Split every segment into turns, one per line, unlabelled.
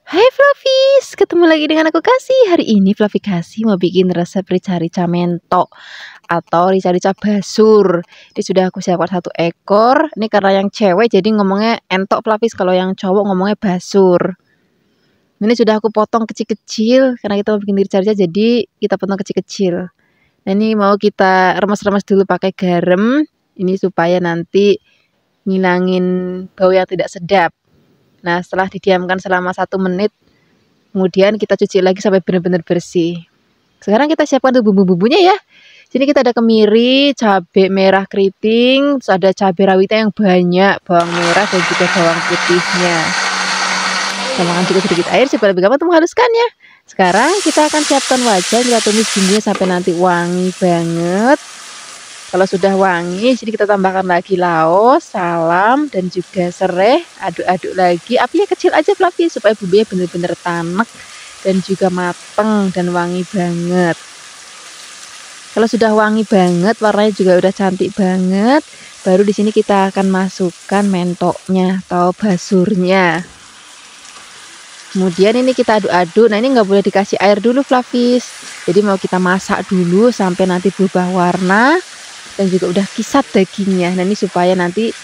Hai Flavis, ketemu lagi dengan aku Kasih. Hari ini Flavi Kasih mau bikin resep rica-rica mentok atau rica-rica basur. Ini sudah aku siapkan 1 ekor. Ini karena yang cewek jadi ngomongnya entok Flavis, kalau yang cowok ngomongnya basur. Ini sudah aku potong kecil-kecil karena kita mau bikin rica-rica, jadi kita potong kecil-kecil. Nah, ini mau kita remes-remes dulu pakai garam. Ini supaya nanti ngilangin bau yang tidak sedap. Nah, setelah didiamkan selama 1 menit, kemudian kita cuci lagi sampai benar-benar bersih. Sekarang kita siapkan tuh bumbu-bumbunya ya. Sini kita ada kemiri, cabai merah keriting, terus ada cabai rawitnya yang banyak, bawang merah dan juga bawang putihnya. Tambahkan juga sedikit air supaya lebih gampang untuk menghaluskannya. Sekarang kita akan siapkan wajan, kita tumis bumbunya sampai nanti wangi banget. Kalau sudah wangi, jadi kita tambahkan lagi laos, salam, dan juga serai. Aduk-aduk lagi. Apinya kecil aja Flavi supaya bumbunya benar-benar tanek dan juga mateng dan wangi banget. Kalau sudah wangi banget, warnanya juga udah cantik banget. Baru di sini kita akan masukkan mentoknya atau basurnya. Kemudian ini kita aduk-aduk. Nah, ini nggak boleh dikasih air dulu Flavis. Jadi mau kita masak dulu sampai nanti berubah warna. Dan juga udah kisat dagingnya. Nah, ini supaya nanti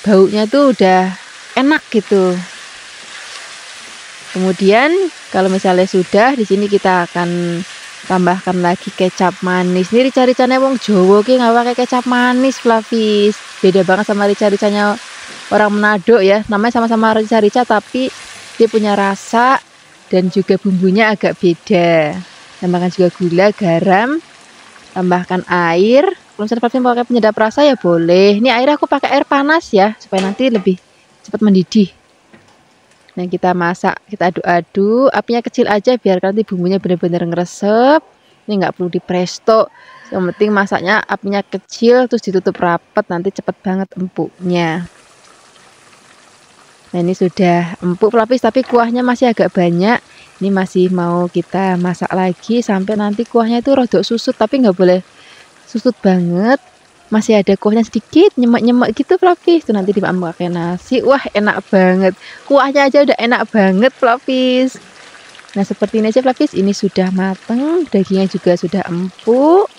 baunya tuh udah enak gitu. Kemudian kalau misalnya sudah, di sini kita akan tambahkan lagi kecap manis. Ini rica-ricanya wong Jawa ki nggak pakai kecap manis Flavis. Beda banget sama rica-ricanya orang Manado ya. Namanya sama-sama rica-rica tapi dia punya rasa dan juga bumbunya agak beda. Tambahkan juga gula, garam. Tambahkan air. Kalau misalnya Flavi mau pakai penyedap rasa ya boleh. Ini air aku pakai air panas ya, supaya nanti lebih cepat mendidih. Nah, kita masak, kita aduk-aduk. Apinya kecil aja biar nanti bumbunya benar-benar ngeresep. Ini nggak perlu dipresto. Yang penting masaknya apinya kecil, terus ditutup rapat, nanti cepet banget empuknya. Nah, ini sudah empuk Flavis, tapi kuahnya masih agak banyak. Ini masih mau kita masak lagi sampai nanti kuahnya itu rodok susut, tapi nggak boleh susut banget. Masih ada kuahnya sedikit, nyemek-nyemek gitu Flavis. Itu nanti dimakan pakai nasi. Wah, enak banget. Kuahnya aja udah enak banget Flavis. Nah, seperti ini aja Flavis. Ini sudah mateng, dagingnya juga sudah empuk.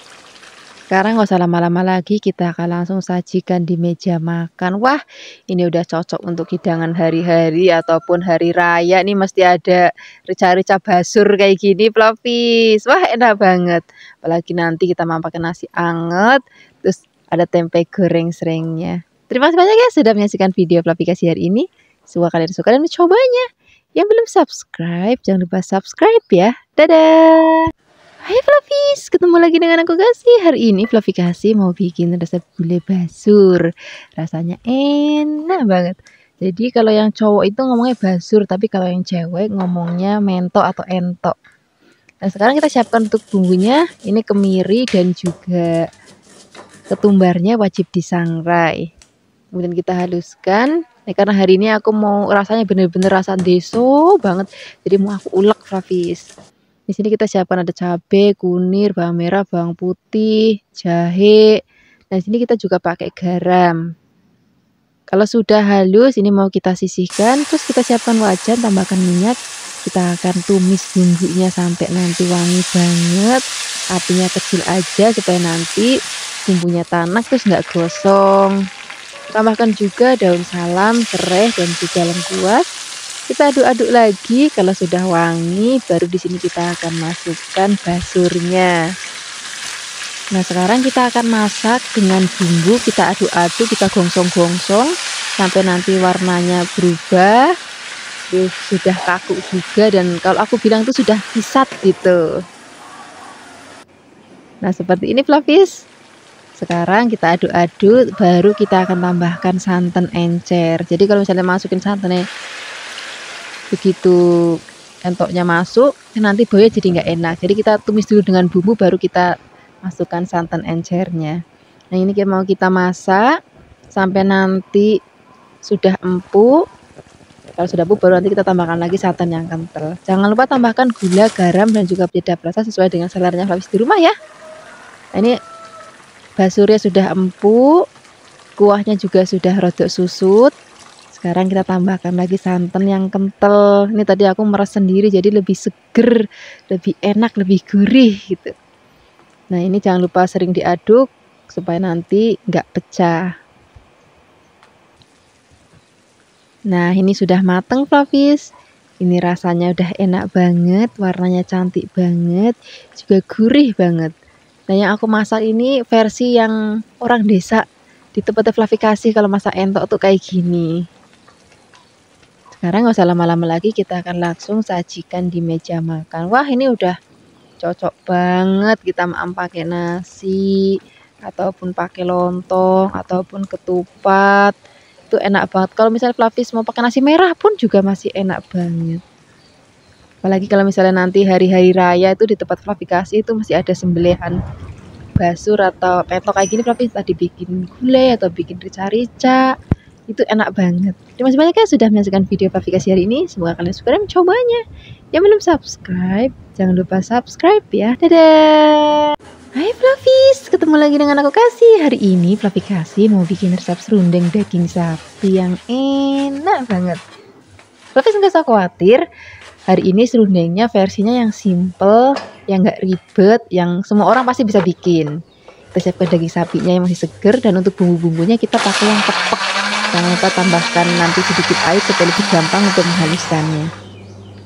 Sekarang nggak usah lama-lama lagi, kita akan langsung sajikan di meja makan. Wah, ini udah cocok untuk hidangan hari-hari ataupun hari raya. Nih mesti ada rica-rica basur kayak gini Flavis. Wah, enak banget. Apalagi nanti kita mau pakai nasi anget, terus ada tempe goreng seringnya. Terima kasih banyak ya sudah menyaksikan video Flavi Kasih hari ini. Semoga kalian suka dan mencobanya. Yang belum subscribe, jangan lupa subscribe ya. Dadah! Hai Flavis, ketemu lagi dengan aku Kasih. Hari ini Flavi Kasih mau bikin resep gulai basur. Rasanya enak banget. Jadi kalau yang cowok itu ngomongnya basur, tapi kalau yang cewek ngomongnya mentok atau entok. Nah, sekarang kita siapkan untuk bumbunya. Ini kemiri dan juga ketumbarnya wajib disangrai. Kemudian kita haluskan. Nah, karena hari ini aku mau rasanya bener-bener rasa deso banget. Jadi mau aku ulek Flavis. Di sini kita siapkan ada cabai, kunir, bawang merah, bawang putih, jahe. Nah, di sini kita juga pakai garam. Kalau sudah halus, ini mau kita sisihkan. Terus kita siapkan wajan, tambahkan minyak. Kita akan tumis bumbunya sampai nanti wangi banget. Apinya kecil aja supaya nanti bumbunya tanak terus nggak gosong. Tambahkan juga daun salam, serai, dan juga lengkuas. Kita aduk-aduk lagi. Kalau sudah wangi, baru di sini kita akan masukkan basurnya. Nah, sekarang kita akan masak dengan bumbu. Kita aduk-aduk, kita gongsong-gongsong sampai nanti warnanya berubah. Terus sudah kaku juga, dan kalau aku bilang itu sudah kisat gitu. Nah, seperti ini Flavis. Sekarang kita aduk-aduk, baru kita akan tambahkan santan encer. Jadi kalau misalnya masukin santannya begitu entoknya masuk, nanti baunya jadi nggak enak. Jadi kita tumis dulu dengan bumbu, baru kita masukkan santan encernya. Nah, ini mau kita masak sampai nanti sudah empuk. Kalau sudah empuk, baru nanti kita tambahkan lagi santan yang kental. Jangan lupa tambahkan gula, garam, dan juga penyedap rasa sesuai dengan seleranya Flavis di rumah ya. Nah, ini basurnya sudah empuk, kuahnya juga sudah rodok susut. Sekarang kita tambahkan lagi santan yang kental. Ini tadi aku meres sendiri jadi lebih seger, lebih enak, lebih gurih gitu. Nah ini jangan lupa sering diaduk supaya nanti nggak pecah. Nah ini sudah mateng Flavis. Ini rasanya udah enak banget, warnanya cantik banget, juga gurih banget. Nah yang aku masak ini versi yang orang desa. Di tempatnya Flavi kasih kalau masak entok tuh kayak gini. Sekarang nggak usah lama-lama lagi, kita akan langsung sajikan di meja makan. Wah ini udah cocok banget kita makan pakai nasi, ataupun pakai lontong, ataupun ketupat. Itu enak banget. Kalau misalnya Flavis mau pakai nasi merah pun juga masih enak banget. Apalagi kalau misalnya nanti hari-hari raya itu di tempat Flavi kasih itu masih ada sembelihan basur atau petok kayak gini. Flavis tadi bikin gulai atau bikin rica-rica. Itu enak banget. Terima kasih banyak ya sudah menyaksikan video Flavi kasih hari ini. Semoga kalian suka dan mencobanya. Yang belum subscribe, jangan lupa subscribe ya. Dadah. Hai Flavis, ketemu lagi dengan aku Kasih. Hari ini Flavi kasih mau bikin resep serundeng daging sapi yang enak banget. Flavis nggak usah khawatir. Hari ini serundengnya versinya yang simple, yang nggak ribet, yang semua orang pasti bisa bikin. Kita siapkan daging sapinya yang masih seger, dan untuk bumbu-bumbunya kita pakai yang kepek. Jangan lupa tambahkan nanti sedikit air supaya lebih gampang untuk menghaluskannya.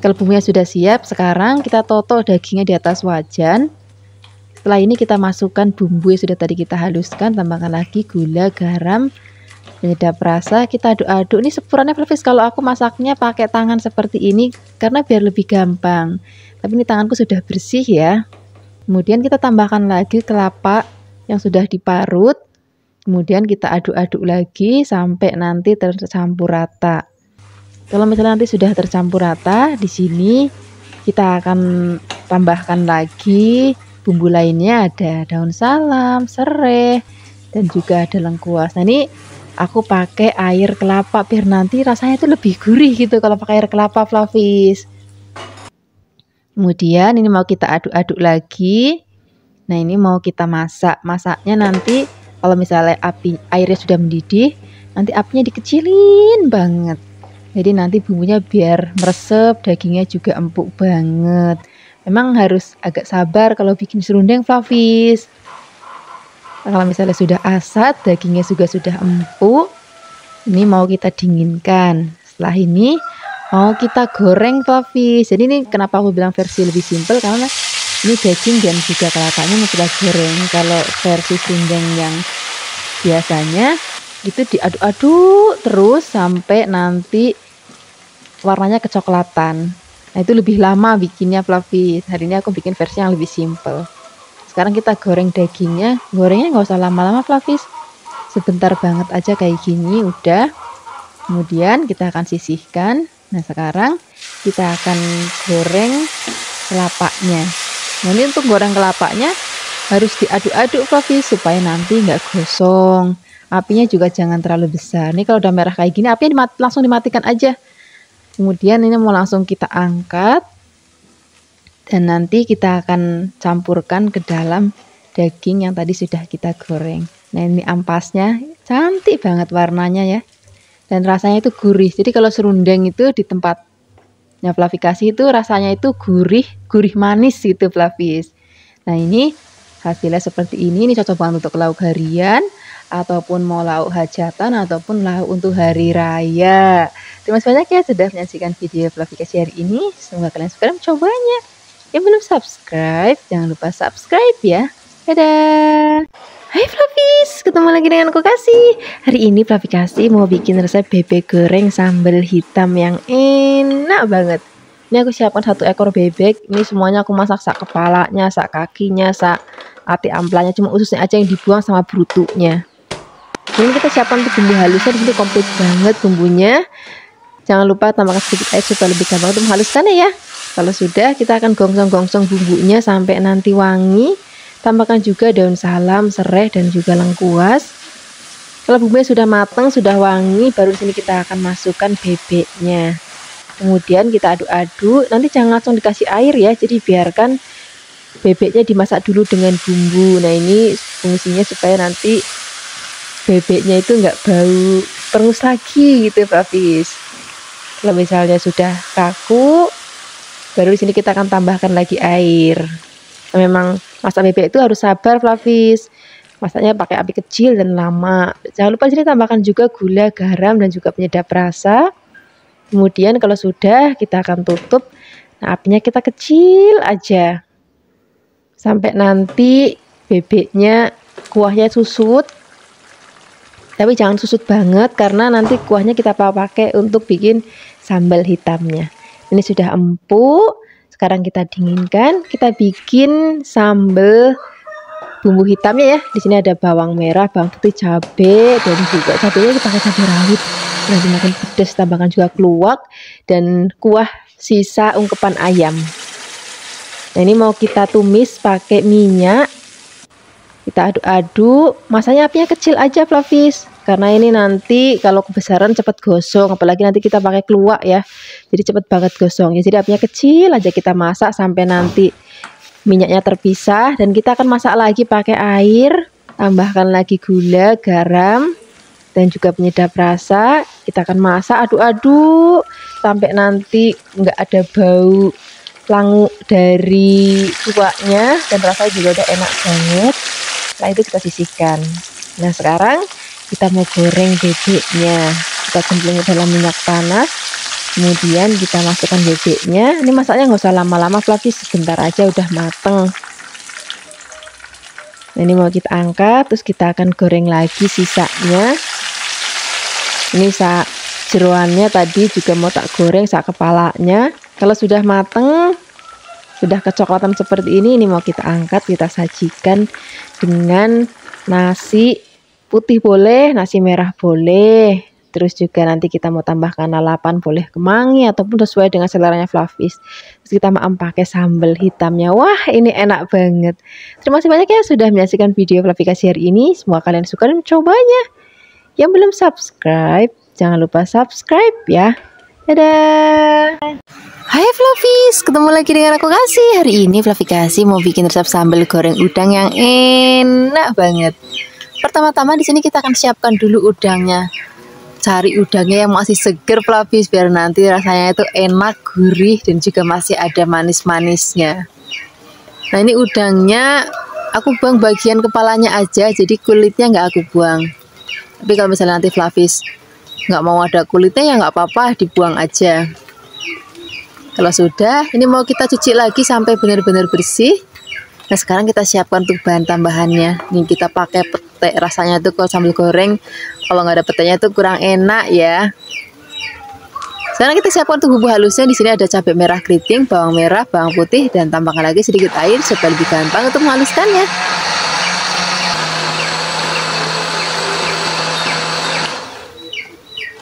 Kalau bumbunya sudah siap, sekarang kita toto dagingnya di atas wajan. Setelah ini kita masukkan bumbu yang sudah tadi kita haluskan, tambahkan lagi gula, garam, penyedap rasa. Kita aduk-aduk. Ini sepurannya Flavis kalau aku masaknya pakai tangan seperti ini karena biar lebih gampang. Tapi ini tanganku sudah bersih ya. Kemudian kita tambahkan lagi kelapa yang sudah diparut. Kemudian kita aduk-aduk lagi sampai nanti tercampur rata. Kalau misalnya nanti sudah tercampur rata, di sini kita akan tambahkan lagi bumbu lainnya, ada daun salam, serai, dan juga ada lengkuas. Nah ini aku pakai air kelapa biar nanti rasanya itu lebih gurih gitu kalau pakai air kelapa Flavis. Kemudian ini mau kita aduk-aduk lagi. Nah ini mau kita masak. Masaknya nanti kalau misalnya airnya sudah mendidih, nanti apinya dikecilin banget. Jadi nanti bumbunya biar meresep, dagingnya juga empuk banget. Memang harus agak sabar kalau bikin serundeng Flavis. Kalau misalnya sudah asat, dagingnya juga sudah empuk. Ini mau kita dinginkan. Setelah ini mau kita goreng Flavis. Jadi ini kenapa aku bilang versi lebih simpel, karena ini daging dan juga kelapanya mau kita goreng. Kalau versi serundeng yang biasanya itu diaduk-aduk terus sampai nanti warnanya kecoklatan. Nah itu lebih lama bikinnya Flavis. Hari ini aku bikin versi yang lebih simpel. Sekarang kita goreng dagingnya. Gorengnya nggak usah lama-lama Flavis. Sebentar banget aja kayak gini udah. Kemudian kita akan sisihkan. Nah sekarang kita akan goreng kelapanya. Nah ini untuk goreng kelapanya harus diaduk-aduk Flavis supaya nanti nggak gosong. Apinya juga jangan terlalu besar. Ini kalau udah merah kayak gini apinya langsung dimatikan aja. Kemudian ini mau langsung kita angkat. Dan nanti kita akan campurkan ke dalam daging yang tadi sudah kita goreng. Nah ini ampasnya cantik banget warnanya ya. Dan rasanya itu gurih. Jadi kalau serundeng itu di tempatnya Flavi kasih itu rasanya itu gurih manis gitu Flavis. Nah ini hasilnya seperti ini. Ini cocok banget untuk lauk harian, ataupun mau lauk hajatan, ataupun lauk untuk hari raya. Terima kasih banyak ya sudah menyaksikan video Flavi kasih hari ini. Semoga kalian suka dan mencobanya. Yang belum subscribe, jangan lupa subscribe ya. Dadah. Hai Flavis, ketemu lagi dengan aku Kasih. Hari ini Flavi kasih mau bikin resep bebek goreng sambal hitam yang enak banget. Ini aku siapkan 1 ekor bebek. Ini semuanya aku masak, sak kepalanya, sak kakinya, sak ati amplanya. Cuma ususnya aja yang dibuang sama brutuknya. Ini kita siapkan untuk bumbu halusnya. Di sini komplit banget bumbunya. Jangan lupa tambahkan sedikit air supaya lebih gampang untuk menghaluskannya ya. Kalau sudah, kita akan gongsong-gongsong bumbunya sampai nanti wangi. Tambahkan juga daun salam, serai, dan juga lengkuas. Kalau bumbunya sudah matang, sudah wangi, baru di sini kita akan masukkan bebeknya. Kemudian kita aduk-aduk. Nanti jangan langsung dikasih air ya, jadi biarkan bebeknya dimasak dulu dengan bumbu. Nah ini fungsinya supaya nanti bebeknya itu nggak bau. perus lagi gitu Flavis. Kalau misalnya sudah kaku, baru di sini kita akan tambahkan lagi air. Memang masak bebek itu harus sabar Flavis. Masaknya pakai api kecil dan lama. Jangan lupa di sini tambahkan juga gula, garam dan juga penyedap rasa. Kemudian kalau sudah, kita akan tutup. Nah, apinya kita kecil aja. Sampai nanti bebeknya, kuahnya susut. Tapi jangan susut banget karena nanti kuahnya kita pakai untuk bikin sambal hitamnya. Ini sudah empuk. Sekarang kita dinginkan, kita bikin sambal bumbu hitamnya ya. Di sini ada bawang merah, bawang putih, cabai, dan juga cabainya kita pakai cabai rawit. Nanti makin pedas, tambahkan juga keluak dan kuah sisa ungkepan ayam. Nah, ini mau kita tumis pakai minyak. Kita aduk-aduk. Masanya apinya kecil aja Flavis. Karena ini nanti kalau kebesaran cepat gosong, apalagi nanti kita pakai keluak ya. Jadi cepat banget gosongnya. Jadi apinya kecil aja kita masak sampai nanti minyaknya terpisah, dan kita akan masak lagi pakai air. Tambahkan lagi gula, garam, dan juga penyedap rasa. Kita akan masak aduk-aduk sampai nanti nggak ada bau langu dari kuahnya, dan rasanya juga udah enak banget. Setelah itu kita sisihkan. Nah, sekarang kita mau goreng bebeknya. Kita cemplungin dalam minyak panas, kemudian kita masukkan bebeknya. Ini masaknya nggak usah lama-lama Flavis, sebentar aja udah mateng. Nah, ini mau kita angkat, terus kita akan goreng lagi sisanya. Ini jeroannya tadi juga mau tak goreng kepalanya. Kalau sudah mateng, sudah kecoklatan seperti ini mau kita angkat, kita sajikan dengan nasi putih boleh, nasi merah boleh. Terus juga nanti kita mau tambahkan lalapan, boleh kemangi ataupun sesuai dengan seleranya Flavis. Terus kita mau pakai sambal hitamnya. Wah, ini enak banget. Terima kasih banyak ya sudah menyaksikan video Flavikasi hari ini. Semoga kalian suka dan mencobanya. Yang belum subscribe, jangan lupa subscribe ya. Dadah. Hai Flavis, ketemu lagi dengan aku Kasih. Hari ini Flavikasi mau bikin resep sambal goreng udang yang enak banget. Pertama-tama di sini kita akan siapkan dulu udangnya. Cari udangnya yang masih seger Flavis, biar nanti rasanya itu enak, gurih, dan juga masih ada manis-manisnya. Nah, ini udangnya aku buang bagian kepalanya aja, jadi kulitnya nggak aku buang. Tapi kalau misalnya nanti Flavis nggak mau ada kulitnya ya nggak apa-apa, dibuang aja. Kalau sudah, ini mau kita cuci lagi sampai benar-benar bersih. Nah, sekarang kita siapkan untuk bahan tambahannya. Ini kita pakai petai, rasanya tuh kalau sambal goreng kalau nggak ada petainya itu kurang enak ya. Sekarang kita siapkan untuk bumbu halusnya. Di sini ada cabai merah keriting, bawang merah, bawang putih, dan tambahkan lagi sedikit air supaya lebih gampang untuk menghaluskannya.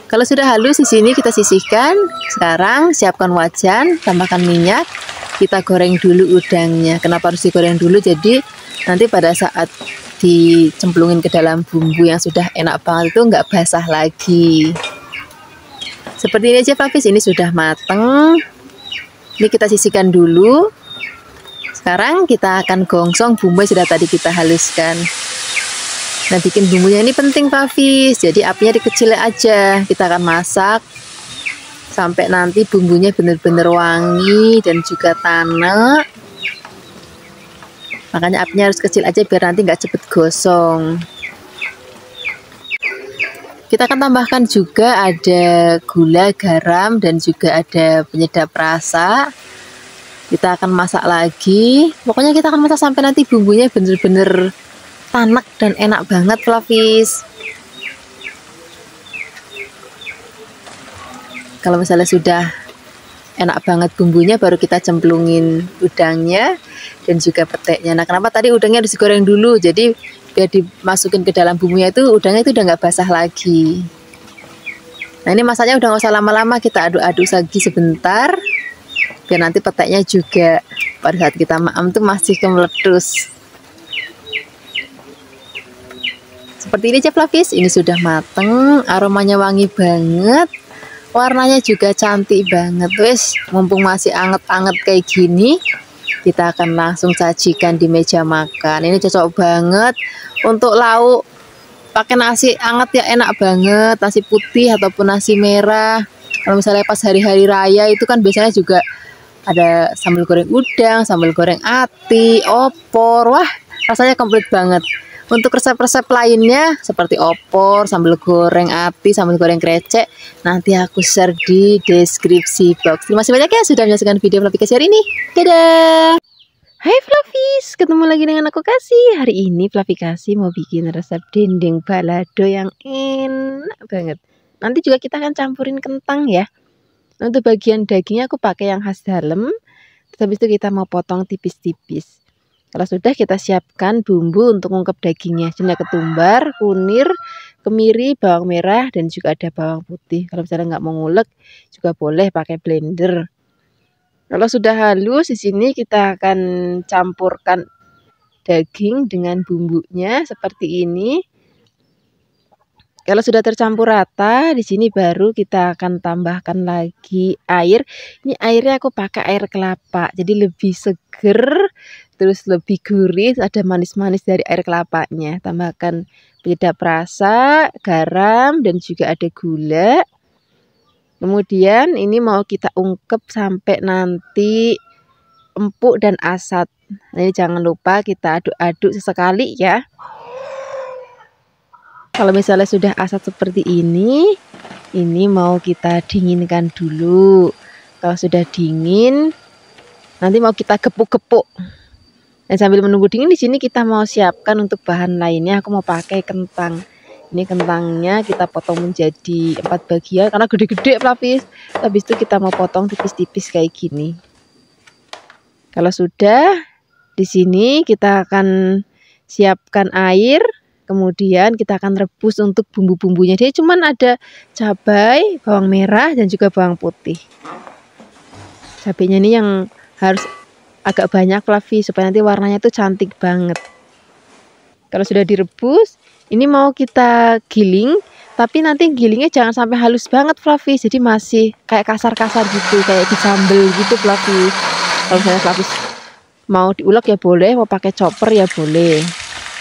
Kalau sudah halus di sini kita sisihkan. Sekarang siapkan wajan, tambahkan minyak. Kita goreng dulu udangnya. Kenapa harus digoreng dulu? Jadi nanti pada saat dicemplungin ke dalam bumbu yang sudah enak banget itu nggak basah lagi. Seperti ini aja Flavis, ini sudah mateng. Ini kita sisihkan dulu. Sekarang kita akan gongsong bumbu yang sudah tadi kita haluskan. Nah, bikin bumbunya ini penting Flavis, jadi apinya dikecilin aja. Kita akan masak sampai nanti bumbunya benar-benar wangi dan juga tanek. Makanya apinya harus kecil aja biar nanti nggak cepet gosong. Kita akan tambahkan juga ada gula, garam, dan juga ada penyedap rasa. Kita akan masak lagi. Pokoknya kita akan masak sampai nanti bumbunya benar-benar tanek dan enak banget Flavis. Kalau misalnya sudah enak banget bumbunya, baru kita cemplungin udangnya dan juga petainya. Nah, kenapa tadi udangnya harus digoreng dulu? Jadi biar dimasukin ke dalam bumbunya itu udangnya itu udah nggak basah lagi. Nah, ini masaknya udah nggak usah lama-lama, kita aduk-aduk lagi sebentar biar nanti petainya juga pada saat kita maam tuh masih meletus. Seperti ini aja Flavis, ini sudah mateng, aromanya wangi banget, warnanya juga cantik banget. Wes, mumpung masih anget-anget kayak gini, kita akan langsung sajikan di meja makan. Ini cocok banget untuk lauk pakai nasi anget ya enak banget, nasi putih ataupun nasi merah. Kalau misalnya pas hari-hari raya itu kan biasanya juga ada sambal goreng udang, sambal goreng ati, opor. Wah, rasanya komplit banget. Untuk resep-resep lainnya seperti opor, sambal goreng ati, sambal goreng krecek, nanti aku share di deskripsi box. Terima kasih banyak ya sudah menyaksikan video Fluffiekasih hari ini. Dadah! Hai Fluffies, ketemu lagi dengan aku Kasih. Hari ini Fluffiekasih mau bikin resep dendeng balado yang enak banget. Nanti juga kita akan campurin kentang ya. Untuk bagian dagingnya aku pakai yang khas dalam. Terus habis itu kita mau potong tipis-tipis. Kalau sudah kita siapkan bumbu untuk ngungkep dagingnya. Ada ketumbar, kunir, kemiri, bawang merah, dan juga ada bawang putih. Kalau misalnya nggak mau ngulek juga boleh pakai blender. Kalau sudah halus di sini kita akan campurkan daging dengan bumbunya seperti ini. Kalau sudah tercampur rata, di sini baru kita akan tambahkan lagi air. Ini airnya aku pakai air kelapa, jadi lebih seger, terus lebih gurih, ada manis-manis dari air kelapanya. Tambahkan penyedap rasa, garam, dan juga ada gula. Kemudian ini mau kita ungkep sampai nanti empuk dan asat. Nah, ini jangan lupa kita aduk-aduk sesekali ya. Kalau misalnya sudah asat seperti ini mau kita dinginkan dulu. Kalau sudah dingin, nanti mau kita gepuk-gepuk. Dan sambil menunggu dingin di sini kita mau siapkan untuk bahan lainnya. Aku mau pakai kentang. Ini kentangnya kita potong menjadi 4 bagian karena gede-gede Fluffies. Habis itu kita mau potong tipis-tipis kayak gini. Kalau sudah, di sini kita akan siapkan air. Kemudian kita akan rebus untuk bumbu-bumbunya. Dia cuman ada cabai, bawang merah, dan juga bawang putih. Cabainya ini yang harus agak banyak Fluffy supaya nanti warnanya tuh cantik banget. Kalau sudah direbus, ini mau kita giling. Tapi nanti gilingnya jangan sampai halus banget Fluffy. Jadi masih kayak kasar-kasar gitu, kayak di sambal gitu Fluffy. Kalau misalnya Fluffy mau diulek ya boleh, mau pakai chopper ya boleh.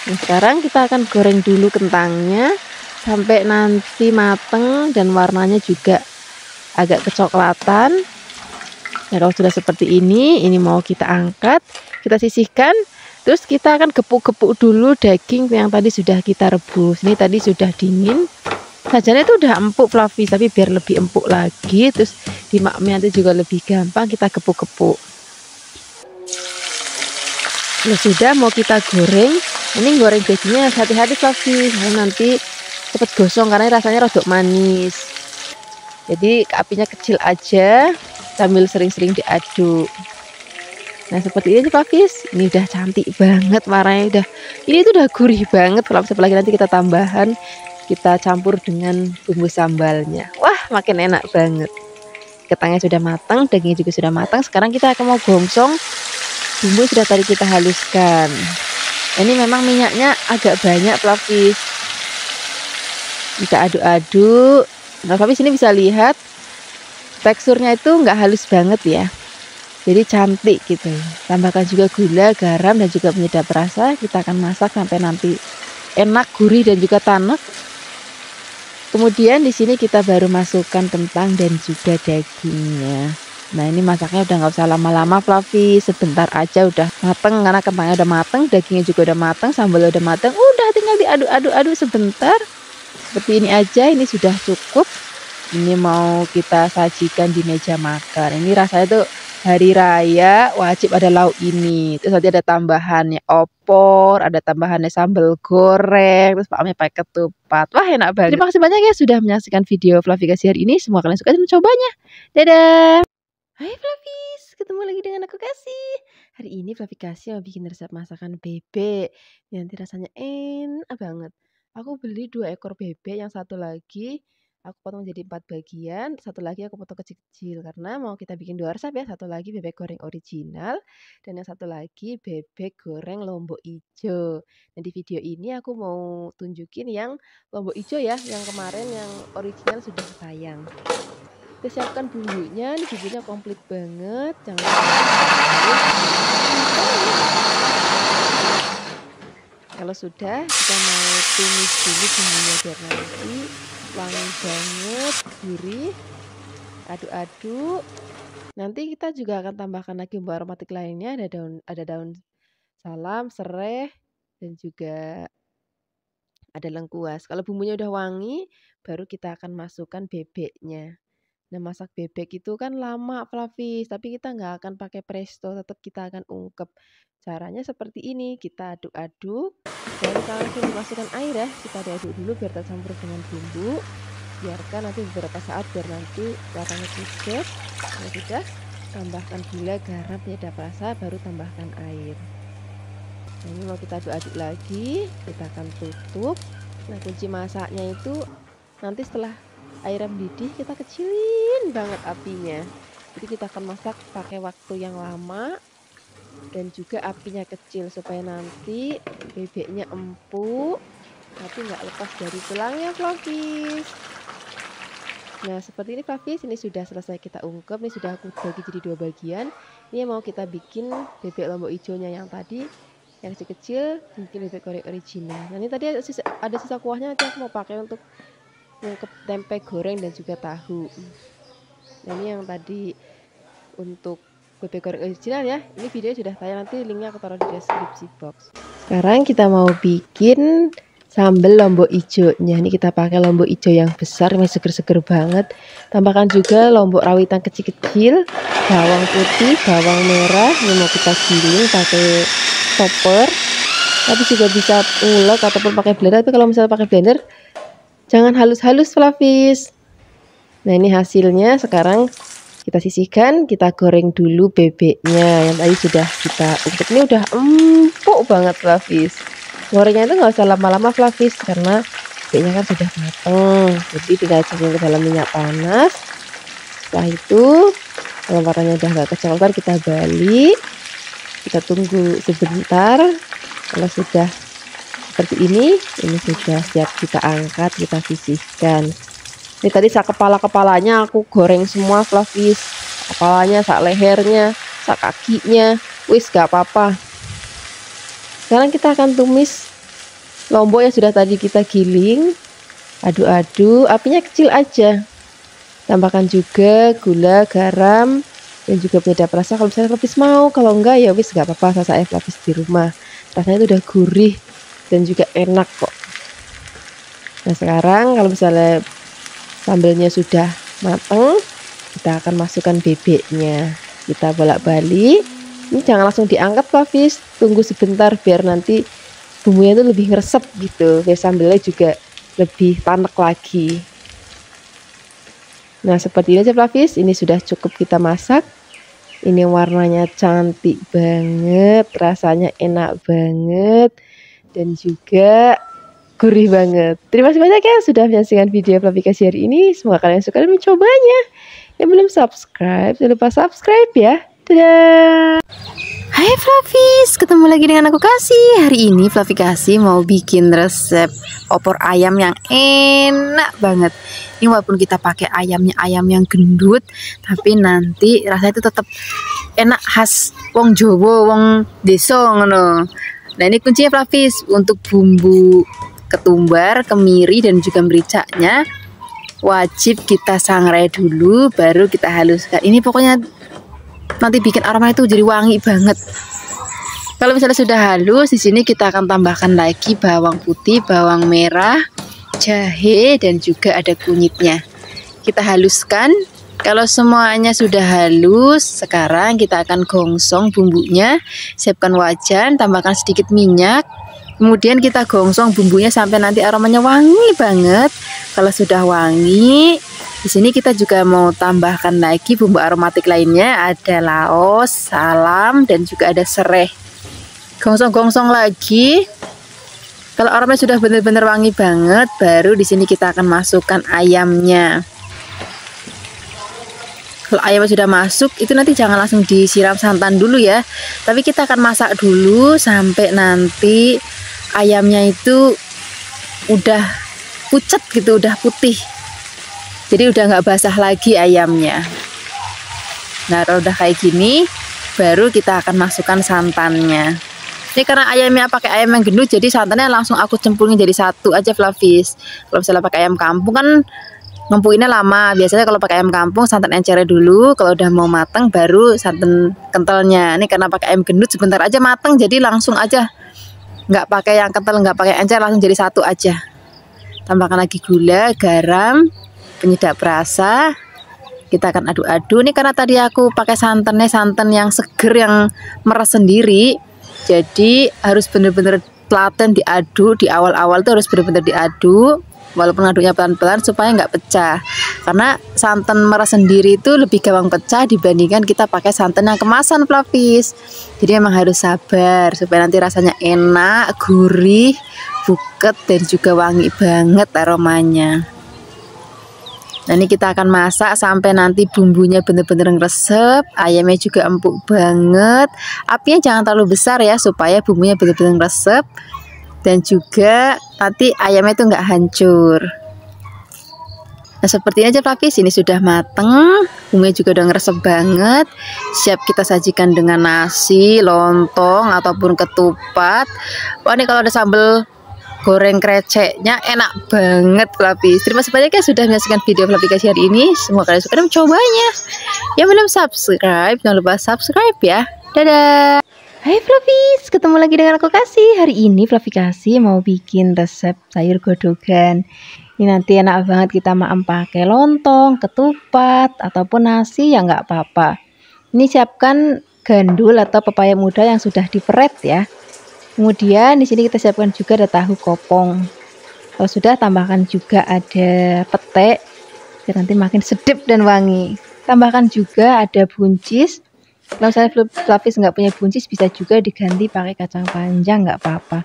Nah, sekarang kita akan goreng dulu kentangnya sampai nanti mateng dan warnanya juga agak kecoklatan. Nah, kalau sudah seperti ini mau kita angkat, kita sisihkan, terus kita akan gepuk-gepuk dulu daging yang tadi sudah kita rebus. Ini tadi sudah dingin, sajiannya itu udah empuk Fluffy, tapi biar lebih empuk lagi, terus dimakmi nanti juga lebih gampang, kita gepuk-gepuk. Nah, sudah mau kita goreng. Ini goreng dagingnya hati-hati Fluffy, nanti cepet gosong karena rasanya rodok manis. Jadi apinya kecil aja sambil sering-sering diaduk. Nah, seperti ini Fluffy. Ini udah cantik banget warnanya, ini tuh udah gurih banget. Apalagi nanti kita tambahan, kita campur dengan bumbu sambalnya. Wah, makin enak banget. Kentangnya sudah matang, dagingnya juga sudah matang. Sekarang kita akan mau gongsong. Bumbu sudah tadi kita haluskan. Ini memang minyaknya agak banyak Fluffy. Kita aduk-aduk. Nah, Fluffy sini bisa lihat teksturnya itu nggak halus banget ya. Jadi cantik gitu. Tambahkan juga gula, garam, dan juga penyedap rasa. Kita akan masak sampai nanti enak, gurih, dan juga tanek. Kemudian di sini kita baru masukkan kentang dan juga dagingnya. Nah, ini masaknya udah nggak usah lama-lama Fluffy, sebentar aja udah mateng karena kentangnya udah mateng, dagingnya juga udah mateng, sambalnya udah mateng, udah tinggal diaduk-aduk sebentar. Seperti ini aja, ini sudah cukup. Ini mau kita sajikan di meja makan. Ini rasanya tuh hari raya wajib ada lauk ini. Terus nanti ada tambahannya opor, ada tambahannya sambal goreng, terus paknya pakai ketupat. Wah, enak banget. Terima kasih banyak ya sudah menyaksikan video Fluffiekasih hari ini. Semoga kalian suka dan mencobanya. Dadah. Hai Fluffies, ketemu lagi dengan aku Kasih. Hari ini Fluffiekasih mau bikin resep masakan bebek. Nanti rasanya enak banget. Aku beli 2 ekor bebek, yang satu lagi aku potong jadi 4 bagian, satu lagi aku potong kecil-kecil karena mau kita bikin 2 resep ya. Satu lagi bebek goreng original dan yang satu lagi bebek goreng lombok ijo. Nah, di video ini aku mau tunjukin yang lombok ijo ya, yang kemarin yang original sudah tayang. Kita siapkan bumbunya, ini bumbunya komplit banget, jangan lupa. Kalau sudah, kita mau tumis dulu bumbunya biar nanti wangi banget, gurih. Aduk-aduk. Nanti kita juga akan tambahkan lagi bumbu aromatik lainnya, ada daun salam, serai, dan juga ada lengkuas. Kalau bumbunya udah wangi, baru kita akan masukkan bebeknya. Nah, masak bebek itu kan lama, Flavis, tapi kita nggak akan pakai presto, tetap kita akan ungkep. Caranya seperti ini, kita aduk-aduk, baru kita langsung dimasukkan air ya. Kita aduk dulu biar tercampur dengan bumbu. Biarkan nanti beberapa saat biar nanti warnanya pucat. Kalau sudah, tambahkan gula, garam, penyedap rasa, baru tambahkan air. Nah, ini mau kita aduk-aduk lagi, kita akan tutup. Nah, kunci masaknya itu nanti setelah airnya mendidih, kita kecilin banget apinya. Jadi kita akan masak pakai waktu yang lama dan juga apinya kecil supaya nanti bebeknya empuk tapi nggak lepas dari tulangnya, Flavis. Nah, seperti ini, Flavis, ini sudah selesai kita ungkep. Ini sudah aku bagi jadi 2 bagian. Ini mau kita bikin bebek lombok hijaunya yang tadi yang kecil-kecil, bikin bebek goreng original. Nah, ini tadi ada sisa kuahnya, nanti aku mau pakai untuk ngungkep tempe goreng dan juga tahu. Nah, ini yang tadi untuk bebek goreng original ya. Ini videonya sudah tayang, nanti linknya aku taruh di deskripsi box. Sekarang kita mau bikin sambal lombok hijaunya. Ini kita pakai lombok hijau yang besar, masih seger-seger banget. Tambahkan juga lombok rawitan kecil-kecil, bawang putih, bawang merah. Ini mau kita giling pakai chopper. Tapi juga bisa ulek ataupun pakai blender. Tapi kalau misalnya pakai blender, jangan halus-halus, Flavis. Nah, ini hasilnya. Sekarang kita sisihkan, kita goreng dulu bebeknya yang tadi sudah kita ungkep. Ini udah empuk banget, Flavis. Gorengnya itu nggak usah lama-lama, Flavis, karena bebeknya kan sudah matang. Jadi tinggal cemplung ke dalam minyak panas. Setelah itu, kalau warnanya udah nggak kecoklatan, kita balik. Kita tunggu sebentar. Kalau sudah seperti ini sudah siap kita angkat, kita sisihkan. Ini tadi sak kepalanya aku goreng semua, Flavis. Kepalanya, sak lehernya, sak kakinya, wis gak apa-apa. Sekarang kita akan tumis lombok yang sudah tadi kita giling. Aduk-aduk, apinya kecil aja. Tambahkan juga gula, garam, dan juga penyedap rasa kalau misalnya Flavis mau. Kalau enggak ya wis gak apa-apa, saya Flavis di rumah. Rasanya itu udah gurih dan juga enak kok. Nah, sekarang kalau misalnya sambalnya sudah matang, kita akan masukkan bebeknya. Kita bolak-balik. Ini jangan langsung diangkat, Flavis. Tunggu sebentar biar nanti bumbunya itu lebih ngeresep gitu. Biar sambalnya juga lebih tanek lagi. Nah, seperti ini aja, Flavis. Ini sudah cukup kita masak. Ini warnanya cantik banget, rasanya enak banget, dan juga gurih banget. Terima kasih banyak ya sudah menyaksikan video Flavikasi hari ini. Semoga kalian suka dan mencobanya. Yang belum subscribe, jangan lupa subscribe ya. Dadah.
Hai Flavis, ketemu lagi dengan aku Kasih. Hari ini Flavikasi mau bikin resep opor ayam yang enak banget. Ini walaupun kita pakai ayamnya ayam yang gendut, tapi nanti rasanya itu tetap enak khas wong Jowo, wong desa ngono. Nah, ini kuncinya, Flavis, untuk bumbu ketumbar, kemiri, dan juga mericaknya wajib kita sangrai dulu, baru kita haluskan. Ini pokoknya nanti bikin aroma itu jadi wangi banget. Kalau misalnya sudah halus, di sini kita akan tambahkan lagi bawang putih, bawang merah, jahe, dan juga ada kunyitnya. Kita haluskan. Kalau semuanya sudah halus, sekarang kita akan gongsong bumbunya. Siapkan wajan, tambahkan sedikit minyak. Kemudian kita gongsong bumbunya sampai nanti aromanya wangi banget. Kalau sudah wangi, di sini kita juga mau tambahkan lagi bumbu aromatik lainnya, ada laos, salam, dan juga ada serai. Gongsong-gongsong lagi. Kalau aromanya sudah benar-benar wangi banget, baru di sini kita akan masukkan ayamnya. Kalau ayamnya sudah masuk, itu nanti jangan langsung disiram santan dulu ya. Tapi kita akan masak dulu sampai nanti ayamnya itu udah pucat gitu, udah putih. Jadi udah nggak basah lagi ayamnya. Nah, kalau udah kayak gini, baru kita akan masukkan santannya. Ini karena ayamnya pakai ayam yang gendut, jadi santannya langsung aku cemplungin jadi satu aja Flavis. Kalau misalnya pakai ayam kampung kan ngumpuinnya lama. Biasanya kalau pakai ayam kampung santan encernya dulu, kalau udah mau mateng baru santan kentalnya. Ini karena pakai ayam gendut sebentar aja mateng, jadi langsung aja. Nggak pakai yang kental, nggak pakai encer, langsung jadi satu aja. Tambahkan lagi gula, garam, penyedap rasa. Kita akan aduk-aduk. Ini karena tadi aku pakai santannya santan yang seger yang meres sendiri. Jadi harus bener-bener telaten diaduk. Di awal-awal tuh harus bener-bener diaduk. Walaupun aduknya pelan-pelan supaya nggak pecah. Karena santan meres sendiri itu lebih gampang pecah dibandingkan kita pakai santan yang kemasan Flavis. Jadi memang harus sabar supaya nanti rasanya enak, gurih, buket dan juga wangi banget aromanya. Nah ini kita akan masak sampai nanti bumbunya bener-bener ngeresep, ayamnya juga empuk banget. Apinya jangan terlalu besar ya supaya bumbunya bener-bener ngeresep dan juga nanti ayamnya itu nggak hancur. Nah seperti ini aja Flavis, ini sudah mateng, bumbunya juga udah ngeresep banget. Siap kita sajikan dengan nasi, lontong ataupun ketupat. Wah ini kalau ada sambal goreng kreceknya enak banget Flavis. Terima kasih banyak ya sudah menyaksikan video Flavis hari ini. Semoga kalian suka dan mencobanya. Yang belum subscribe jangan lupa subscribe ya. Dadah. Hai Flavis, ketemu lagi dengan aku Kasih. Hari ini Flavis mau bikin resep sayur godhogan. Ini nanti enak banget kita pakai lontong, ketupat ataupun nasi ya nggak apa-apa. Ini siapkan gandul atau pepaya muda yang sudah diperet ya. Kemudian di sini kita siapkan juga ada tahu kopong. Kalau sudah tambahkan juga ada pete biar nanti makin sedap dan wangi. Tambahkan juga ada buncis. Kalau misalnya Flavis nggak punya buncis bisa juga diganti pakai kacang panjang nggak apa-apa.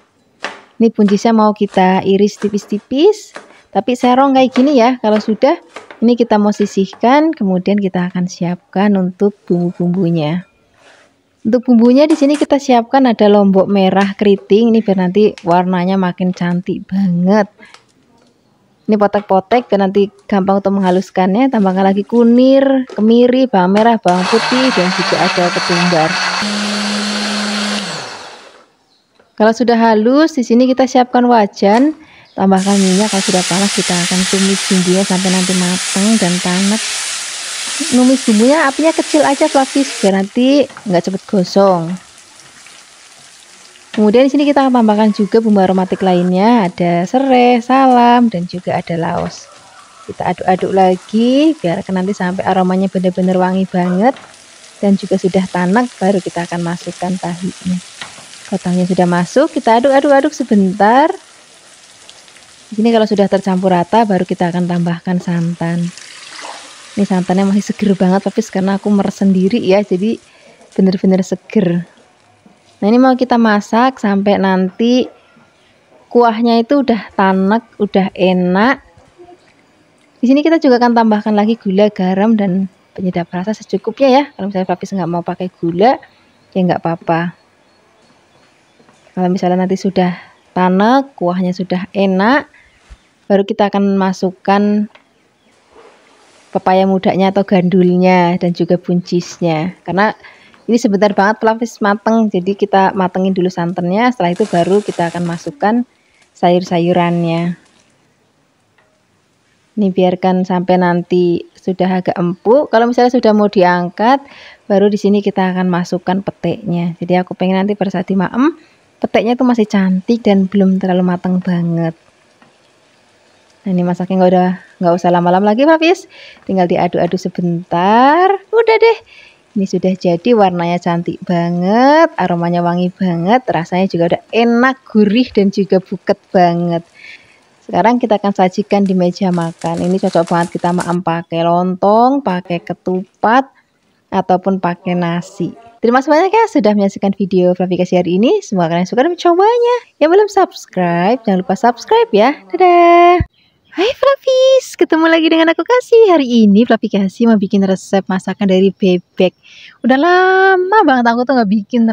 Ini buncisnya mau kita iris tipis-tipis, tapi serong kayak gini ya. Kalau sudah ini kita mau sisihkan, kemudian kita akan siapkan untuk bumbu-bumbunya. Untuk bumbunya di sini kita siapkan ada lombok merah keriting, ini biar nanti warnanya makin cantik banget. Ini potek-potek dan nanti gampang untuk menghaluskannya. Tambahkan lagi kunir, kemiri, bawang merah, bawang putih dan juga ada ketumbar. Kalau sudah halus, di sini kita siapkan wajan. Tambahkan minyak, kalau sudah panas kita akan tumis bumbunya sampai nanti matang dan tanek. Numis bumbunya apinya kecil aja Flavis biar nanti nggak cepet gosong. Kemudian di sini kita akan tambahkan juga bumbu aromatik lainnya, ada serai, salam dan juga ada laos. Kita aduk-aduk lagi biar nanti sampai aromanya benar-benar wangi banget dan juga sudah tanak, baru kita akan masukkan tahunya. Kalau tahunya sudah masuk, kita aduk-aduk sebentar. Di sini kalau sudah tercampur rata, baru kita akan tambahkan santan. Ini santannya masih seger banget tapi karena aku meres sendiri ya, jadi bener-bener seger. Nah ini mau kita masak sampai nanti kuahnya itu udah tanek, udah enak. Di sini kita juga akan tambahkan lagi gula, garam dan penyedap rasa secukupnya ya. Kalau misalnya Flavis nggak mau pakai gula ya nggak apa-apa. Kalau misalnya nanti sudah tanek, kuahnya sudah enak, baru kita akan masukkan pepaya mudanya atau gandulnya dan juga buncisnya. Karena ini sebentar banget Flavis mateng, jadi kita matengin dulu santannya. Setelah itu baru kita akan masukkan sayur-sayurannya. Ini biarkan sampai nanti sudah agak empuk. Kalau misalnya sudah mau diangkat, baru di sini kita akan masukkan peteknya. Jadi aku pengen nanti pada saat dimaem, peteknya itu masih cantik dan belum terlalu matang banget. Nah ini masaknya nggak usah lama-lama lagi Flavis, tinggal diaduk-aduk sebentar, udah deh. Ini sudah jadi, warnanya cantik banget, aromanya wangi banget, rasanya juga udah enak, gurih dan juga buket banget. Sekarang kita akan sajikan di meja makan. Ini cocok banget kita pakai lontong, pakai ketupat ataupun pakai nasi. Terima kasih banyak ya sudah menyaksikan video Flavis hari ini. Semoga kalian suka dan mencobanya. Yang belum subscribe jangan lupa subscribe ya. Dadah. Hai Flavis, ketemu lagi dengan aku Kasih. Hari ini Flavis mau bikin resep masakan dari bebek. Udah lama banget aku tuh nggak bikin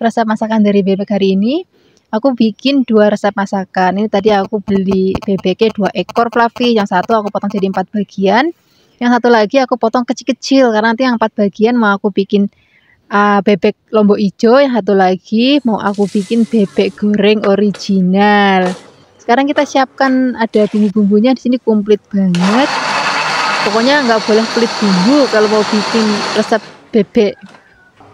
resep masakan dari bebek. Hari ini aku bikin 2 resep masakan. Ini tadi aku beli bebeknya 2 ekor Flavis. Yang satu aku potong jadi 4 bagian. Yang satu lagi aku potong kecil-kecil karena nanti yang 4 bagian mau aku bikin
bebek lombok hijau, yang satu lagi mau aku bikin bebek goreng original. Sekarang kita siapkan ada bumbu-bumbunya di sini komplit banget. Pokoknya nggak boleh pelit bumbu kalau mau bikin resep bebek.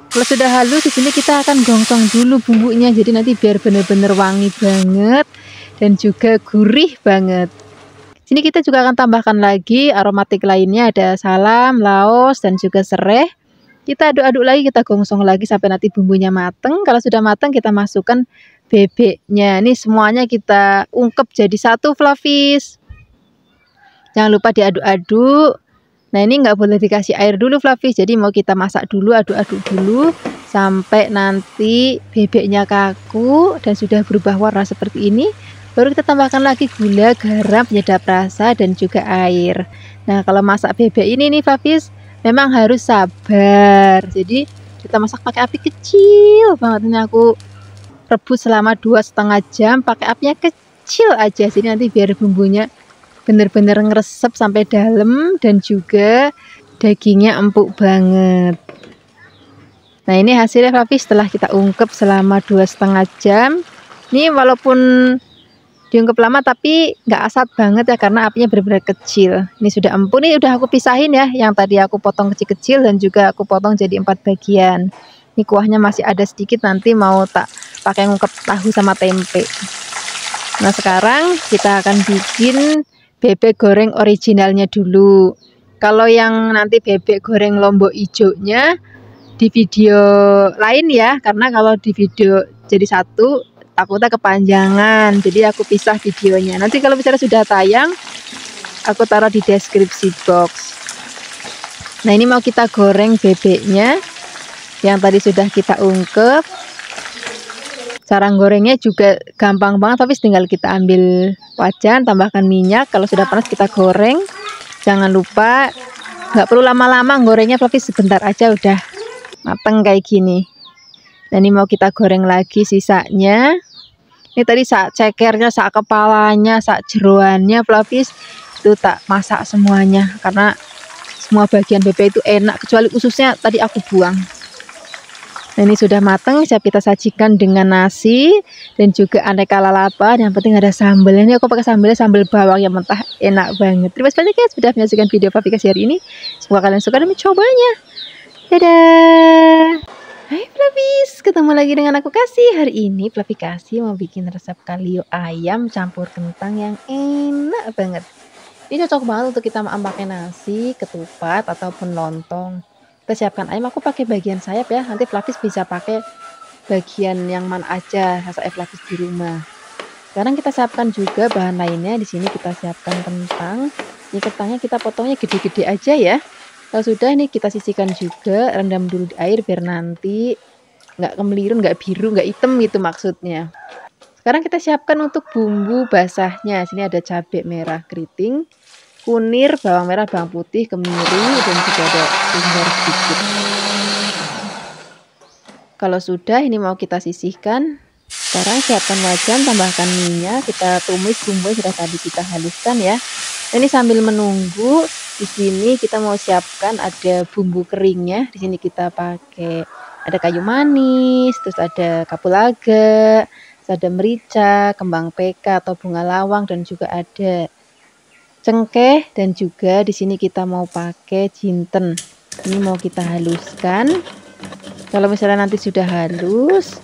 Kalau sudah halus di sini kita akan gongsong dulu bumbunya, jadi nanti biar bener-bener wangi banget dan juga gurih banget. Sini kita juga akan tambahkan lagi aromatik lainnya, ada salam, laos, dan juga serai. Kita aduk-aduk lagi, kita gongsong lagi sampai nanti bumbunya mateng. Kalau sudah mateng kita masukkan bebeknya. Ini semuanya kita ungkep jadi satu Flavis. Jangan lupa diaduk-aduk. Nah ini nggak boleh dikasih air dulu Flavis, jadi mau kita masak dulu, aduk-aduk dulu sampai nanti bebeknya kaku dan sudah berubah warna seperti ini. Baru kita tambahkan lagi gula, garam, penyedap rasa, dan juga air. Nah kalau masak bebek ini nih Flavis, memang harus sabar. Jadi kita masak pakai api kecil banget. Ini aku rebus selama 2,5 jam pakai apinya kecil aja. Jadi nanti biar bumbunya bener-bener ngeresep sampai dalam dan juga dagingnya empuk banget. Nah ini hasilnya Flavis setelah kita ungkep selama 2,5 jam. Ini walaupun diungkep lama tapi nggak asat banget ya, karena apinya benar-benar kecil. Ini sudah empuk, nih udah aku pisahin ya, yang tadi aku potong kecil-kecil dan juga aku potong jadi 4 bagian. Ini kuahnya masih ada sedikit, nanti mau tak pakai ngungkep tahu sama tempe. Nah sekarang kita akan bikin bebek goreng originalnya dulu. Kalau yang nanti bebek goreng lombok hijaunya di video lain ya, karena kalau di video jadi satu takutnya kepanjangan, jadi aku pisah videonya. Nanti kalau misalnya sudah tayang aku taruh di deskripsi box. Nah ini mau kita goreng bebeknya yang tadi sudah kita ungkep. Cara gorengnya juga gampang banget, tapi tinggal kita ambil wajan, tambahkan minyak. Kalau sudah panas kita goreng. Jangan lupa nggak perlu lama-lama gorengnya, tapi sebentar aja udah mateng kayak gini. Dan ini mau kita goreng lagi sisanya. Ini tadi sak cekernya, sak kepalanya, sak jeroannya Flavis itu tak masak semuanya, karena semua bagian bebek itu enak, kecuali ususnya tadi aku buang. Nah ini sudah matang, siap kita sajikan dengan nasi dan juga aneka lalapan. Yang penting ada sambal. Ini aku pakai sambalnya sambal bawang yang mentah, enak banget. Terima kasih banyak ya sudah menyaksikan video Flavikasi hari ini. Semoga kalian suka dan mencobanya. Dadah. Hai Flavis, ketemu lagi dengan aku Kasih. Hari ini Flavikasi mau bikin resep kalio ayam campur kentang yang enak banget. Ini cocok banget untuk kita makan pakai nasi, ketupat, ataupun lontong. Kita siapkan ayam, aku pakai bagian sayap ya, nanti Flavis bisa pakai bagian yang mana aja asal Flavis di rumah. Sekarang kita siapkan juga bahan lainnya. Di sini kita siapkan kentang. Ini kentangnya kita potongnya gede-gede aja ya. Kalau sudah nih kita sisihkan juga, rendam dulu di air biar nanti nggak kemelirun, nggak biru, nggak hitam gitu maksudnya. Sekarang kita siapkan untuk bumbu basahnya. Sini ada cabai merah keriting, kunir, bawang merah, bawang putih, kemiri, dan juga ada bumbu sedikit. Kalau sudah ini mau kita sisihkan. Sekarang siapkan wajan, tambahkan minyak, kita tumis bumbu yang sudah tadi kita haluskan ya. Ini sambil menunggu, di sini kita mau siapkan ada bumbu keringnya. Di sini kita pakai ada kayu manis, terus ada kapulaga, terus ada merica, kembang peka atau bunga lawang, dan juga ada cengkeh, dan juga di sini kita mau pakai jinten. Ini mau kita haluskan. Kalau misalnya nanti sudah halus,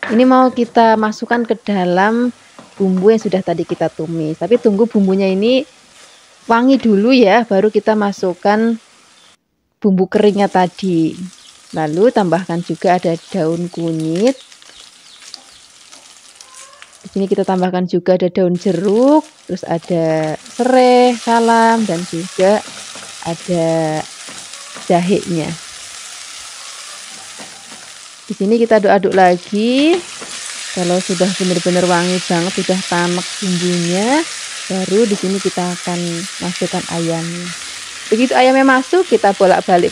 ini mau kita masukkan ke dalam bumbu yang sudah tadi kita tumis. Tapi tunggu bumbunya ini wangi dulu ya, baru kita masukkan bumbu keringnya tadi. Lalu tambahkan juga ada daun kunyit. Di sini kita tambahkan juga ada daun jeruk, terus ada serai, salam, dan juga ada jahenya. Di sini kita aduk-aduk lagi. Kalau sudah benar-benar wangi banget, sudah tanek bumbunya, baru di sini kita akan masukkan ayamnya. Begitu ayamnya masuk, kita bolak-balik,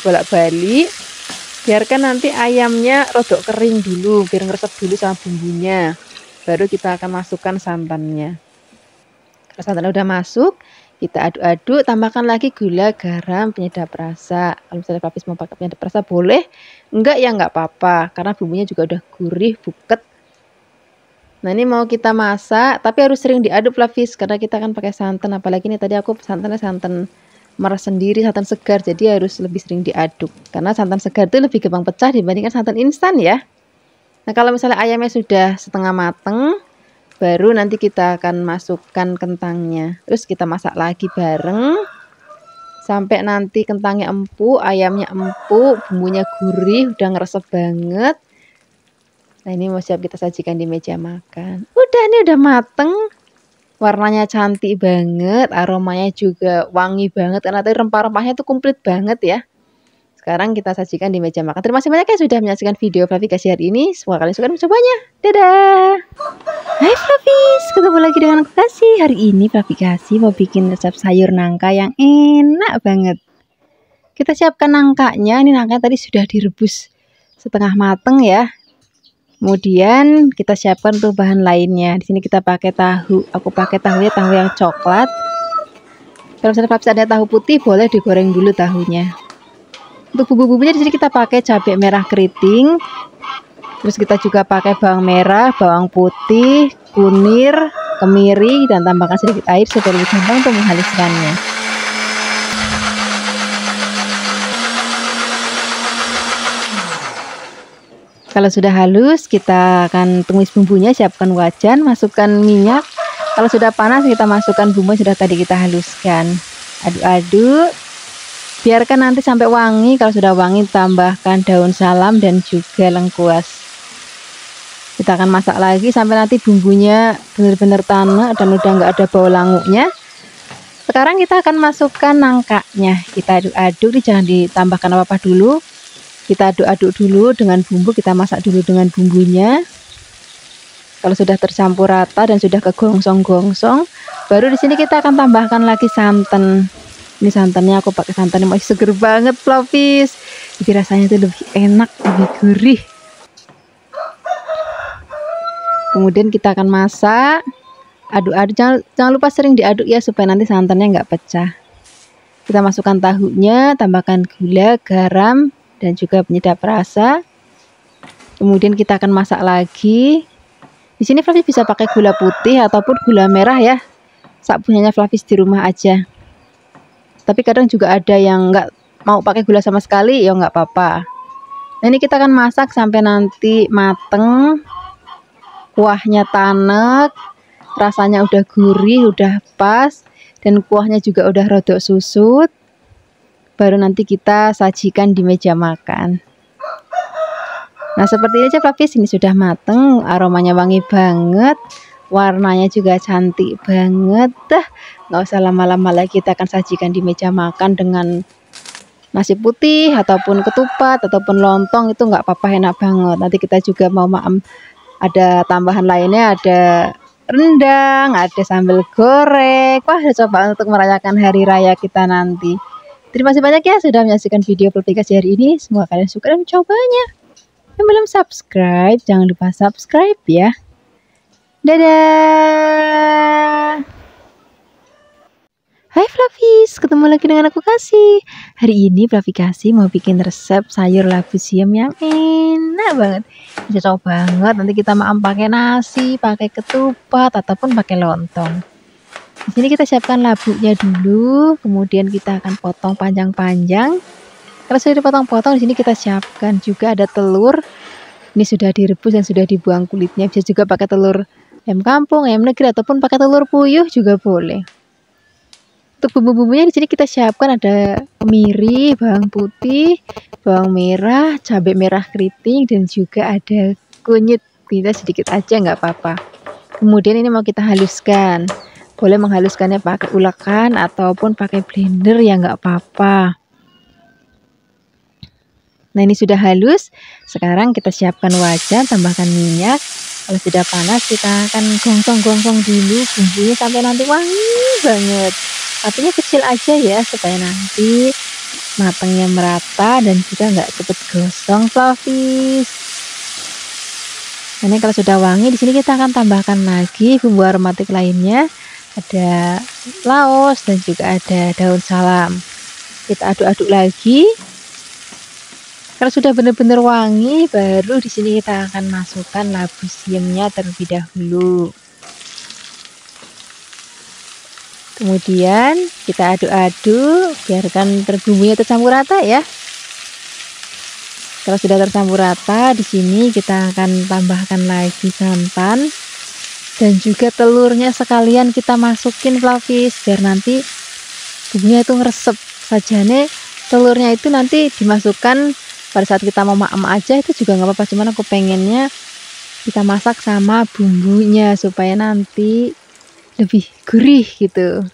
biarkan nanti ayamnya rodok kering dulu, biar ngeresep dulu sama bumbunya. Baru kita akan masukkan santannya. Kalau santannya udah masuk, Kita aduk-aduk, tambahkan lagi gula, garam, penyedap rasa. Kalau misalnya Flavis mau pakai penyedap rasa boleh, enggak ya enggak apa-apa, karena bumbunya juga udah gurih, buket. Nah ini mau kita masak, tapi harus sering diaduk Flavis, karena kita kan pakai santan, apalagi ini tadi aku santannya santan merah sendiri, santan segar, jadi harus lebih sering diaduk. Karena santan segar itu lebih gampang pecah dibandingkan santan instan ya. Nah kalau misalnya ayamnya sudah setengah mateng, baru nanti kita akan masukkan kentangnya, terus kita masak lagi bareng sampai nanti kentangnya empuk, ayamnya empuk, bumbunya gurih, udah ngeresep banget. Nah ini mau siap kita sajikan di meja makan. Udah, ini udah mateng, warnanya cantik banget, aromanya juga wangi banget, karena tadi rempah-rempahnya tuh komplit banget ya. Sekarang kita sajikan di meja makan. Terima kasih banyak ya sudah menyaksikan video Flavi kasih hari ini. Semoga kalian suka mencobanya. Dadah. Hai Flavis, ketemu lagi dengan aku Kasih. Hari ini Flavi Kasih mau bikin resep sayur nangka yang enak banget. Kita siapkan nangkanya. Ini nangkanya tadi sudah direbus setengah mateng ya. Kemudian kita siapkan untuk bahan lainnya. Di sini kita pakai tahu. Aku pakai tahunya tahu yang coklat. Kalau misalnya Flavis ada tahu putih, boleh digoreng dulu tahunya. Untuk bumbu-bumbunya di sini kita pakai cabai merah keriting. Terus kita juga pakai bawang merah, bawang putih, kunir, kemiri, dan tambahkan sedikit air supaya lebih gampang untuk menghaluskannya. Kalau sudah halus, kita akan tumis bumbunya, siapkan wajan, masukkan minyak. Kalau sudah panas, kita masukkan bumbu yang sudah tadi kita haluskan. Aduk-aduk. Biarkan nanti sampai wangi. Kalau sudah wangi, tambahkan daun salam dan juga lengkuas. Kita akan masak lagi sampai nanti bumbunya benar-benar tanek dan udah nggak ada bau languknya. Sekarang kita akan masukkan nangkanya. Kita aduk-aduk, jangan ditambahkan apa-apa dulu. Kita aduk-aduk dulu dengan bumbu, kita masak dulu dengan bumbunya. Kalau sudah tercampur rata dan sudah kegongsong-gongsong, baru di sini kita akan tambahkan lagi santan. Ini santannya aku pakai santan yang masih seger banget Flavis. Jadi rasanya itu lebih enak, lebih gurih. Kemudian kita akan masak. Aduk-aduk, jangan lupa sering diaduk ya supaya nanti santannya nggak pecah. Kita masukkan tahunya, tambahkan gula, garam, dan juga penyedap rasa. Kemudian kita akan masak lagi. Di sini Flavis bisa pakai gula putih ataupun gula merah ya. Sak punyanya Flavis di rumah aja. Tapi kadang juga ada yang nggak mau pakai gula sama sekali, ya nggak apa-apa. Nah ini kita akan masak sampai nanti mateng, kuahnya tanek, rasanya udah gurih, udah pas, dan kuahnya juga udah rodok susut. Baru nanti kita sajikan di meja makan. Nah seperti ini aja Flavis, ini sudah mateng, aromanya wangi banget. Warnanya juga cantik banget. Dah, nggak usah lama-lama lagi, kita akan sajikan di meja makan dengan nasi putih ataupun ketupat ataupun lontong, itu nggak apa-apa, enak banget. Nanti kita juga mau ada tambahan lainnya, ada rendang, ada sambal goreng. Wah, coba untuk merayakan hari raya kita nanti. Terima kasih banyak ya sudah menyaksikan video aplikasi hari ini. Semoga kalian suka dan mencobanya. Yang belum subscribe, jangan lupa subscribe ya. Dadah. Hai Flavis, ketemu lagi dengan aku Kasih. Hari ini Flavi Kasih mau bikin resep sayur labu siam yang enak banget. Bisa coba banget, nanti kita mau pakai nasi, pakai ketupat, ataupun pakai lontong. Di sini kita siapkan labunya dulu, kemudian kita akan potong panjang-panjang. Kalau sudah dipotong-potong, di sini kita siapkan juga ada telur. Ini sudah direbus dan sudah dibuang kulitnya. Bisa juga pakai telur ayam kampung, ayam negeri, ataupun pakai telur puyuh juga boleh. Untuk bumbu-bumbunya di sini kita siapkan ada kemiri, bawang putih, bawang merah, cabai merah keriting, dan juga ada kunyit. Kita sedikit aja nggak apa-apa. Kemudian ini mau kita haluskan. Boleh menghaluskannya pakai ulekan ataupun pakai blender ya nggak apa-apa. Nah ini sudah halus. Sekarang kita siapkan wajan, tambahkan minyak. Kalau sudah panas kita akan gongsong-gongsong dulu bumbunya sampai nanti wangi banget. Apinya kecil aja ya supaya nanti matangnya merata dan juga nggak cepet gosong Flavis. Ini kalau sudah wangi, di sini kita akan tambahkan lagi bumbu aromatik lainnya. ada laos, dan juga ada daun salam. Kita aduk-aduk lagi. Kalau sudah benar-benar wangi, baru di sini kita akan masukkan labu siamnya terlebih dahulu. Kemudian kita aduk-aduk, biarkan bumbunya tercampur rata ya. Kalau sudah tercampur rata, di sini kita akan tambahkan lagi santan dan juga telurnya sekalian kita masukin Flavis, biar nanti bumbunya itu ngeresep. Sajane telurnya itu nanti dimasukkan pada saat kita mau maem aja itu juga nggak apa-apa, cuman aku pengennya kita masak sama bumbunya supaya nanti lebih gurih gitu.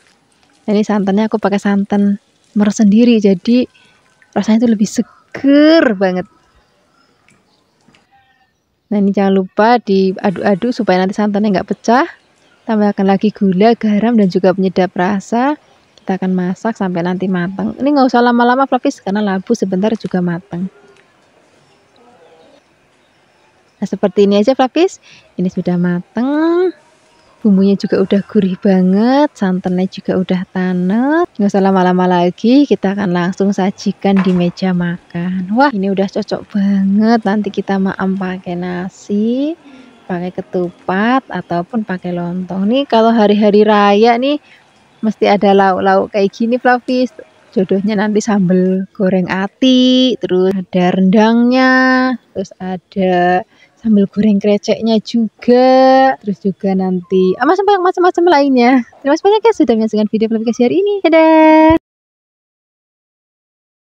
Nah, ini santannya aku pakai santan meres sendiri, jadi rasanya itu lebih seger banget. Nah, ini jangan lupa diaduk-aduk supaya nanti santannya nggak pecah. Tambahkan lagi gula, garam, dan juga penyedap rasa. Kita akan masak sampai nanti matang. Ini nggak usah lama-lama Flavis, karena labu sebentar juga matang. Nah, seperti ini aja Flavis. Ini sudah matang. Bumbunya juga udah gurih banget, santannya juga udah tanet. Nggak usah lama-lama lagi, kita akan langsung sajikan di meja makan. Wah, ini udah cocok banget. Nanti kita maem pakai nasi, pakai ketupat, ataupun pakai lontong. Nih kalau hari-hari raya nih, mesti ada lauk-lauk kayak gini Flavis. Jodohnya nanti sambal goreng ati, terus ada rendangnya, terus ada sambal goreng kreceknya juga, terus juga nanti macam-macam lainnya. Terima kasih banyak ya sudah menyaksikan video Flavikasi hari ini. Dadah.